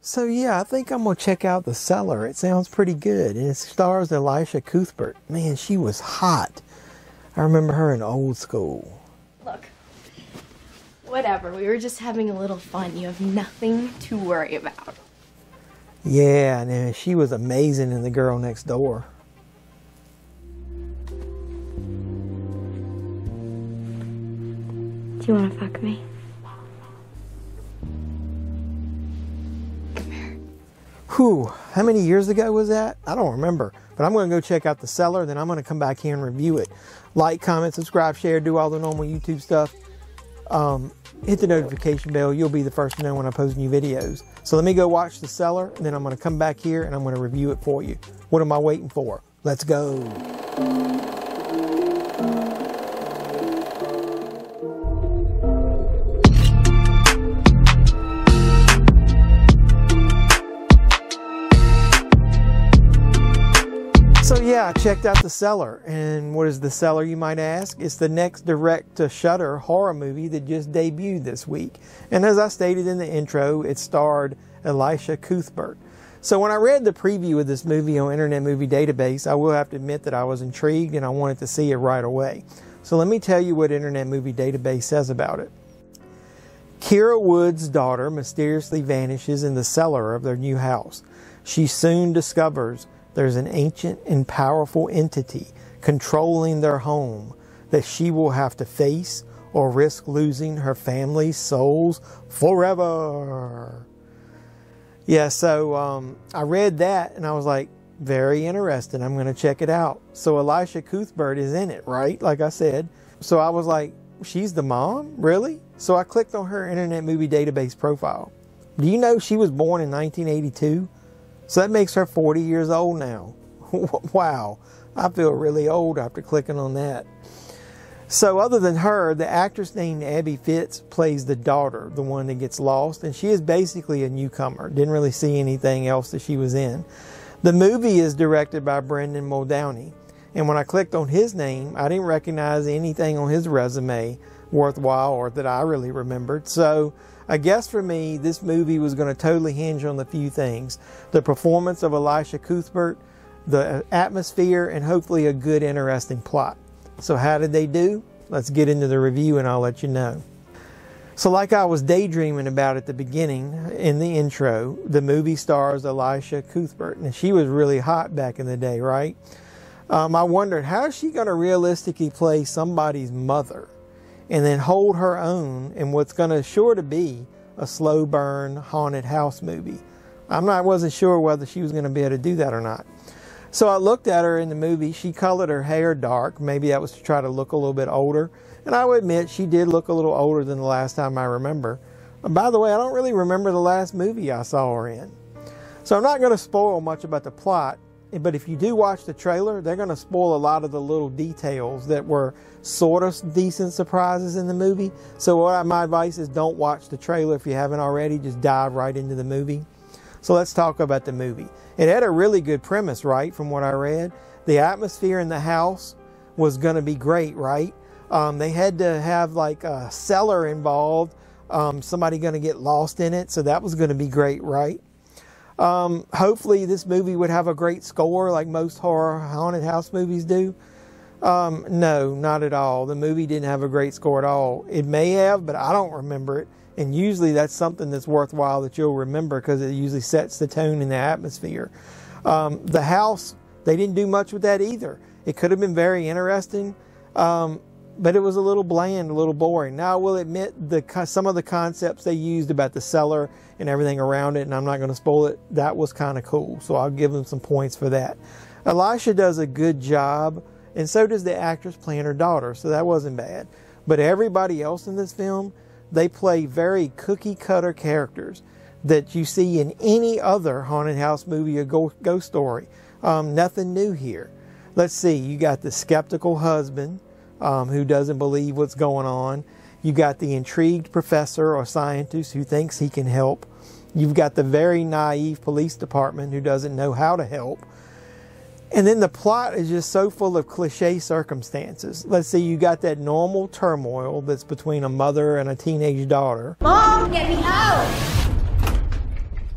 So yeah, I think I'm going to check out The Cellar. It sounds pretty good. And it stars Elisha Cuthbert. Man, she was hot. I remember her in Old School. Look, whatever. We were just having a little fun. You have nothing to worry about. Yeah, and she was amazing in The Girl Next Door. Do you want to fuck me? Whew, how many years ago was that? I don't remember. But I'm going to go check out The Cellar, then I'm going to come back here and review it. Like, comment, subscribe, share, do all the normal YouTube stuff. Hit the notification bell. You'll be the first to know when I post new videos. So let me go watch The Cellar, and then I'm going to come back here and I'm going to review it for you. What am I waiting for? Let's go. So yeah, I checked out The Cellar, and what is The Cellar, you might ask? It's the next direct-to-Shudder horror movie that just debuted this week. And as I stated in the intro, it starred Elisha Cuthbert. So when I read the preview of this movie on Internet Movie Database, I will have to admit that I was intrigued and I wanted to see it right away. So let me tell you what Internet Movie Database says about it. Kira Wood's daughter mysteriously vanishes in the cellar of their new house. She soon discovers there's an ancient and powerful entity controlling their home that she will have to face or risk losing her family's souls forever. Yeah, so I read that and I was like, very interesting. I'm going to check it out. So Elisha Cuthbert is in it, right? Like I said. So I was like, she's the mom? Really? So I clicked on her Internet Movie Database profile. Do you know she was born in 1982? So that makes her 40 years old now. Wow. I feel really old after clicking on that. So other than her, the actress named Abby Fitz plays the daughter, the one that gets lost. And she is basically a newcomer. Didn't really see anything else that she was in. The movie is directed by Brendan Muldowney. And when I clicked on his name, I didn't recognize anything on his resume worthwhile or that I really remembered. So I guess for me, this movie was going to totally hinge on the few things. The performance of Elisha Cuthbert, the atmosphere, and hopefully a good, interesting plot. So how did they do? Let's get into the review and I'll let you know. So like I was daydreaming about at the beginning, in the intro, the movie stars Elisha Cuthbert. And she was really hot back in the day, right? I wondered, how is she going to realistically play somebody's mother and then hold her own in what's going to sure to be a slow burn haunted house movie? I wasn't sure whether she was going to be able to do that or not. So I looked at her in the movie. She colored her hair dark. Maybe that was to try to look a little bit older. And I will admit, she did look a little older than the last time I remember. By the way, I don't really remember the last movie I saw her in. So I'm not going to spoil much about the plot. But if you do watch the trailer, they're going to spoil a lot of the little details that were sort of decent surprises in the movie. So my advice is don't watch the trailer if you haven't already. Just dive right into the movie. So let's talk about the movie. It had a really good premise, right, from what I read. The atmosphere in the house was going to be great, right? They had to have like a cellar involved. Somebody going to get lost in it. So that was going to be great, right? Hopefully this movie would have a great score like most horror haunted house movies do. No, not at all. The movie didn't have a great score at all. It may have, but I don't remember it. And usually that's something that's worthwhile that you'll remember because it usually sets the tone in the atmosphere. The house, they didn't do much with that either. It could have been very interesting, but it was a little bland, a little boring. Now I will admit some of the concepts they used about the cellar and everything around it, and I'm not going to spoil it, that was kind of cool. So I'll give them some points for that. Elisha does a good job, and so does the actress playing her daughter, so that wasn't bad. But everybody else in this film, they play very cookie-cutter characters that you see in any other haunted house movie or ghost story. Nothing new here. Let's see, you got the skeptical husband who doesn't believe what's going on. You got the intrigued professor or scientist who thinks he can help. You've got the very naive police department who doesn't know how to help. And then the plot is just so full of cliche circumstances. Let's see, you got that normal turmoil that's between a mother and a teenage daughter. Mom, get me out!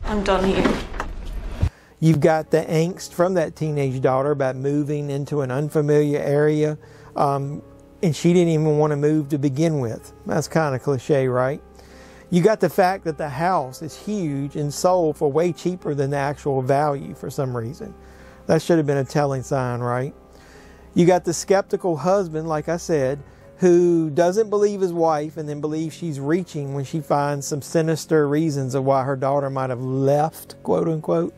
I'm done here. You've got the angst from that teenage daughter about moving into an unfamiliar area, and she didn't even want to move to begin with. That's kind of cliche, right? You got the fact that the house is huge and sold for way cheaper than the actual value for some reason. That should have been a telling sign, right? You got the skeptical husband, like I said, who doesn't believe his wife and then believes she's reaching when she finds some sinister reasons of why her daughter might have left, quote unquote.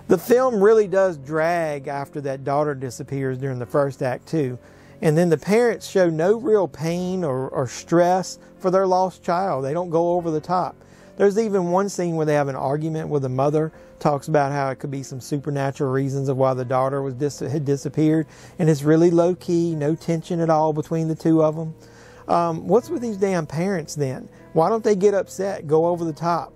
The film really does drag after that daughter disappears during the first act too. And then the parents show no real pain or stress for their lost child. They don't go over the top. There's even one scene where they have an argument with the mother, talks about how it could be some supernatural reasons of why the daughter had disappeared. And it's really low key, no tension at all between the two of them. What's with these damn parents then? Why don't they get upset, go over the top?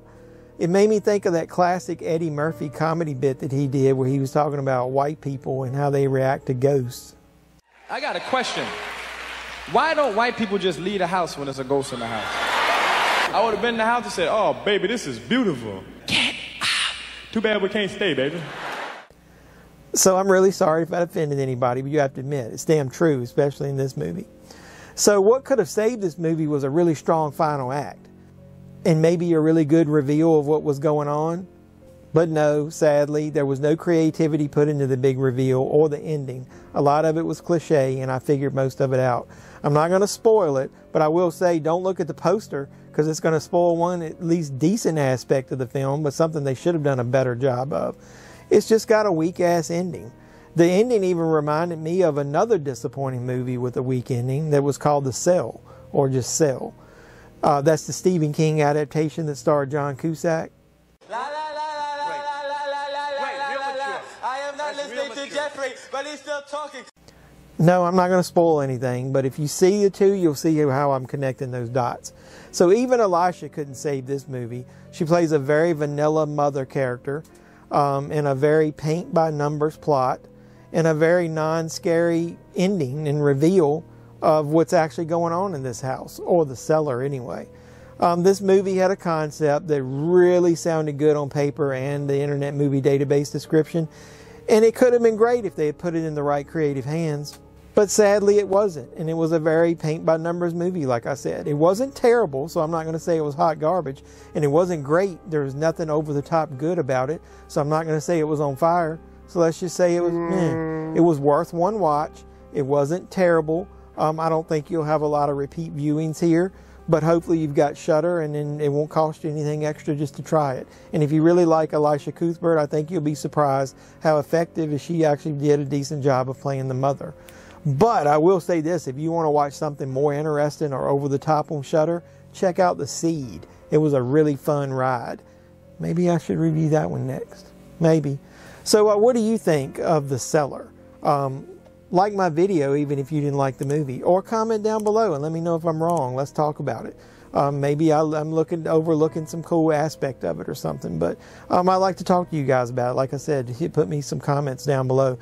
It made me think of that classic Eddie Murphy comedy bit that he did where he was talking about white people and how they react to ghosts. I got a question. Why don't white people just leave the house when there's a ghost in the house? I would have been in the house and said, oh, baby, this is beautiful. Get out. Too bad we can't stay, baby. So I'm really sorry if I offended anybody, but you have to admit, it's damn true, especially in this movie. So what could have saved this movie was a really strong final act. And maybe a really good reveal of what was going on. But no, sadly, there was no creativity put into the big reveal or the ending. A lot of it was cliche, and I figured most of it out. I'm not going to spoil it, but I will say don't look at the poster because it's going to spoil one at least decent aspect of the film, but something they should have done a better job of. It's just got a weak-ass ending. The ending even reminded me of another disappointing movie with a weak ending that was called The Cell, or just Cell. That's the Stephen King adaptation that starred John Cusack. I am not listening to Jeffrey, but he's still talking. No, I'm not going to spoil anything, but if you see the two, you'll see how I'm connecting those dots. So even Elisha couldn't save this movie. She plays a very vanilla mother character in a very paint-by-numbers plot and a very non-scary ending and reveal of what's actually going on in this house, or the cellar anyway. This movie had a concept that really sounded good on paper and the Internet Movie Database description, and it could have been great if they had put it in the right creative hands. But sadly it wasn't, and it was a very paint-by-numbers movie, like I said. It wasn't terrible, so I'm not going to say it was hot garbage, and it wasn't great. There was nothing over-the-top good about it, so I'm not going to say it was on fire. So let's just say it was It was worth one watch. It wasn't terrible. I don't think you'll have a lot of repeat viewings here, but hopefully you've got Shudder, and then it won't cost you anything extra just to try it. And if you really like Elisha Cuthbert, I think you'll be surprised how effective she actually did a decent job of playing the mother. But I will say this, if you want to watch something more interesting or over the top on Shudder, check out The Seed. It was a really fun ride. Maybe I should review that one next. Maybe. So what do you think of The Cellar? Like my video even if you didn't like the movie, or comment down below and let me know if I'm wrong. Let's talk about it. Maybe I'm overlooking some cool aspect of it or something, but I'd like to talk to you guys about it. Like I said, put me some comments down below.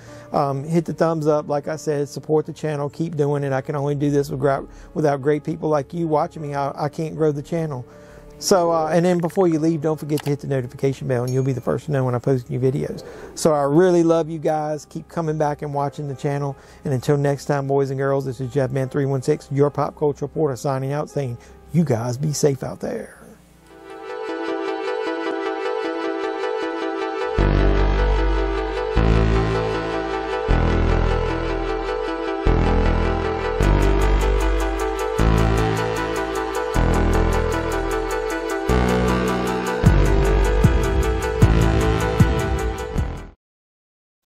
Hit the thumbs up, like I said, support the channel, keep doing it. I can only do this without great people like you watching me. I can't grow the channel. So, and then before you leave, don't forget to hit the notification bell and you'll be the first to know when I post new videos. So I really love you guys. Keep coming back and watching the channel. And until next time, boys and girls, this is JeffMan316, your pop culture reporter, signing out saying, you guys be safe out there.